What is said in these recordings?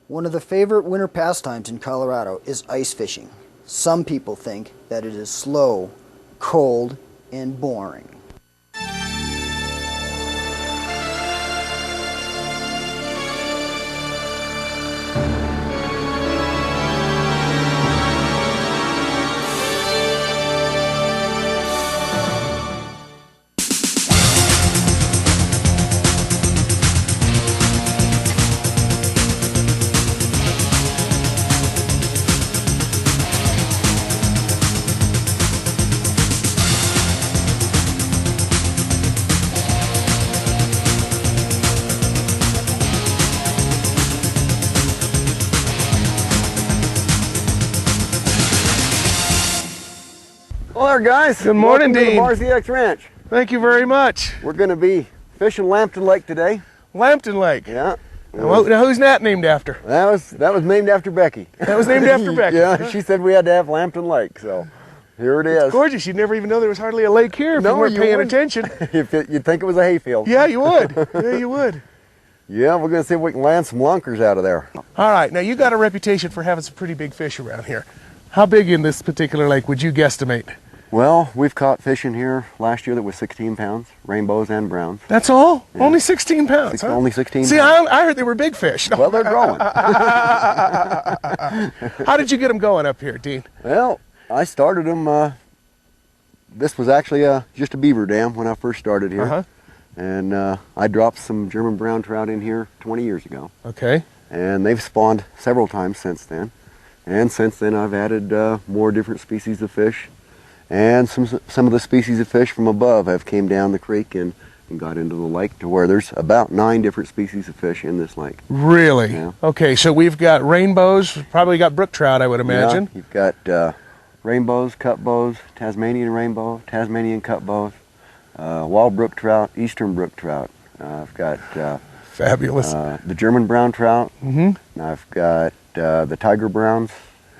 One of the favorite winter pastimes in Colorado is ice fishing. Some people think that it is slow, cold, and boring. Well there, guys. Good morning, Dean. Welcome to the BigFishTackle Ranch. Thank you very much. We're going to be fishing Lampton Lake today. Lampton Lake. Yeah. Now, who's that named after? That was named after Becky. That was named after Becky. Yeah, she said we had to have Lampton Lake, so here it is. It's gorgeous. You'd never even know there was hardly a lake here if you weren't paying attention. You'd think it was a hayfield. Yeah, you would. Yeah, you would. Yeah, we're going to see if we can land some lunkers out of there. All right. Now, you got a reputation for having some pretty big fish around here. How big in this particular lake would you guesstimate? Well, we've caught fish in here last year that was 16 pounds, rainbows and browns. That's all? Yeah. Only 16 pounds, huh? Only 16 See, pounds. I heard they were big fish. Well, they're growing. How did you get them going up here, Dean? Well, I started them, this was actually just a beaver dam when I first started here. Uh-huh. And I dropped some German brown trout in here 20 years ago. Okay. And they've spawned several times since then. And since then I've added more different species of fish. And some of the species of fish from above have came down the creek and got into the lake to where there's about 9 different species of fish in this lake. Really? Yeah. Okay, so we've got rainbows, probably got brook trout, I would imagine. Yeah, you've got rainbows, cutbows, Tasmanian rainbow, Tasmanian cutbows, wild brook trout, eastern brook trout. I've got Fabulous. the German brown trout. Mm-hmm. I've got the tiger browns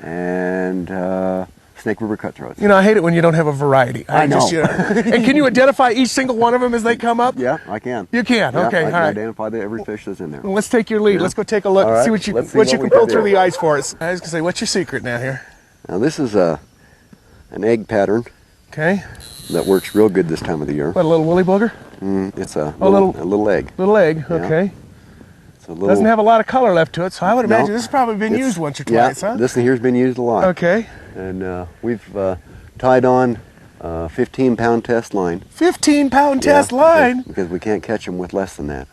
and Snake River cutthroats. You know, I hate it when you don't have a variety. I know. Just, you know. And can you identify each single one of them as they come up? Yeah, I can. You can. Yeah, Okay, I can all right. identify every fish that's in there. Well, let's take your lead. Yeah. Let's go take a look. All right. See what you Let's see what what you we can pull can through do. the ice for us. I was gonna say, what's your secret now here? Now this is an egg pattern Okay. that works real good this time of the year. What, a little woolly booger? It's a Oh, little egg. Little egg. Yeah. Okay. It's a little, Doesn't have a lot of color left to it, so I would imagine No, this has probably been used once or twice, huh? This one here's been used a lot. Okay. And we've tied on 15-pound test line. 15-pound test line. Because we can't catch them with less than that.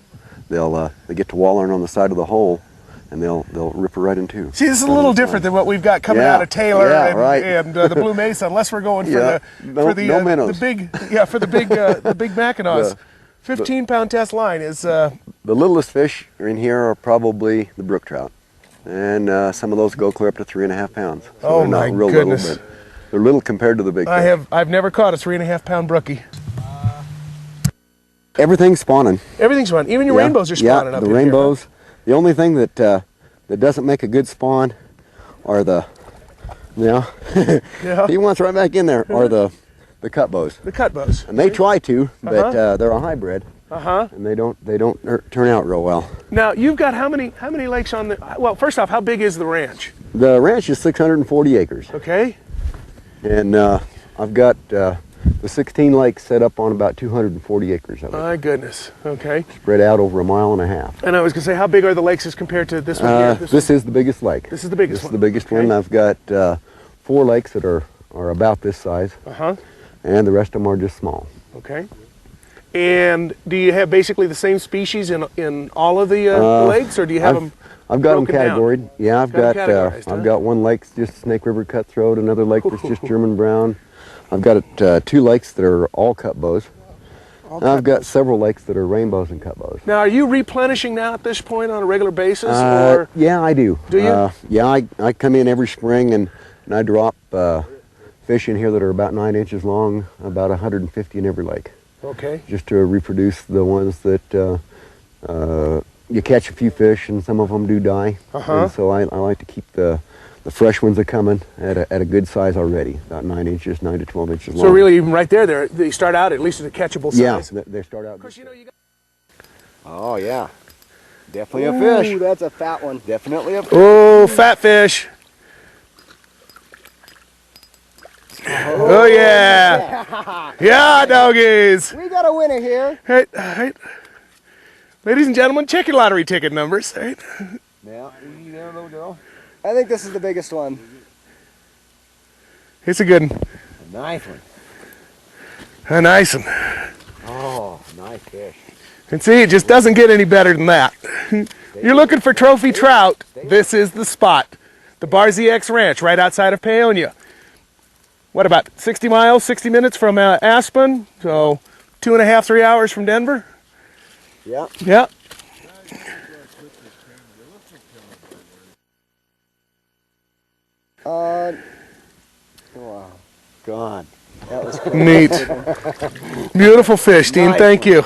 They get to wallering on the side of the hole, and they'll rip it right in two. See, this is a little different than what we've got coming Yeah. out of Taylor Yeah, and, right. and the Blue Mesa, unless we're going for Yeah. No minnows. the big Mackinaws. 15-pound test line is The littlest fish in here are probably the brook trout, and some of those go clear up to 3.5 pounds. So Oh, they're not my real goodness. little, but they're little compared to the big fish. I've never caught a 3.5-pound brookie. Everything's spawning. Everything's spawning. Even your rainbows are spawning yeah, up the in rainbows. here. The only thing that that doesn't make a good spawn are the Yeah. he wants right back in there are the cutbows. The cutbows. And they try to, but Uh-huh. they're a hybrid. Uh-huh. And they don't turn out real well. Now, you've got how many lakes on the, well, first off, how big is the ranch? The ranch is 640 acres, Okay. and I've got the 16 lakes set up on about 240 acres of it, My goodness. Okay. spread out over 1.5 miles. And I was going to say, how big are the lakes as compared to this one here? This is the biggest lake. This is the biggest This one. is the biggest Okay. one. I've got 4 lakes that are about this size, Uh-huh. and the rest of them are just small. Okay. And do you have basically the same species in all of the lakes, or do you have them? I've got them broken down? categoried. Yeah, I've Got got 'em categorized, huh? I've got one lake that's just Snake River cutthroat, another lake that's just German brown. I've got 2 lakes that are all cutbows. And I've got several lakes that are rainbows and cutbows. Now, are you replenishing now at this point on a regular basis, or? Yeah, I do. Do you? Yeah, I come in every spring and I drop fish in here that are about 9 inches long, about 150 in every lake, Okay. just to reproduce the ones that you catch a few fish and some of them do die. Uh-huh. And so I like to keep the fresh ones that come in at a good size already, about 9 inches, 9 to 12 inches long. So really, even right there, they start out at least at a catchable size. Yeah, they start out. Of course, you know, you got. Oh yeah, Definitely a fish. Ooh, that's a fat one. Definitely a fish. Oh, fat fish. Oh, yeah. Yeah, doggies. We got a winner here. Right, right. Ladies and gentlemen, check your lottery ticket numbers. Right? Yeah, easy there, little girl. I think this is the biggest one. It's a good one. A nice one. A nice one. Oh, nice fish. And see, it just doesn't get any better than that. You're looking for trophy trout. This is the spot. The Barzy X Ranch right outside of Paonia. What, about 60 miles, 60 minutes from Aspen? So 2.5, 3 hours from Denver? Yeah. Yeah. Wow. God. That was cool. Neat. Beautiful fish, Dean. Nice Thank one. you.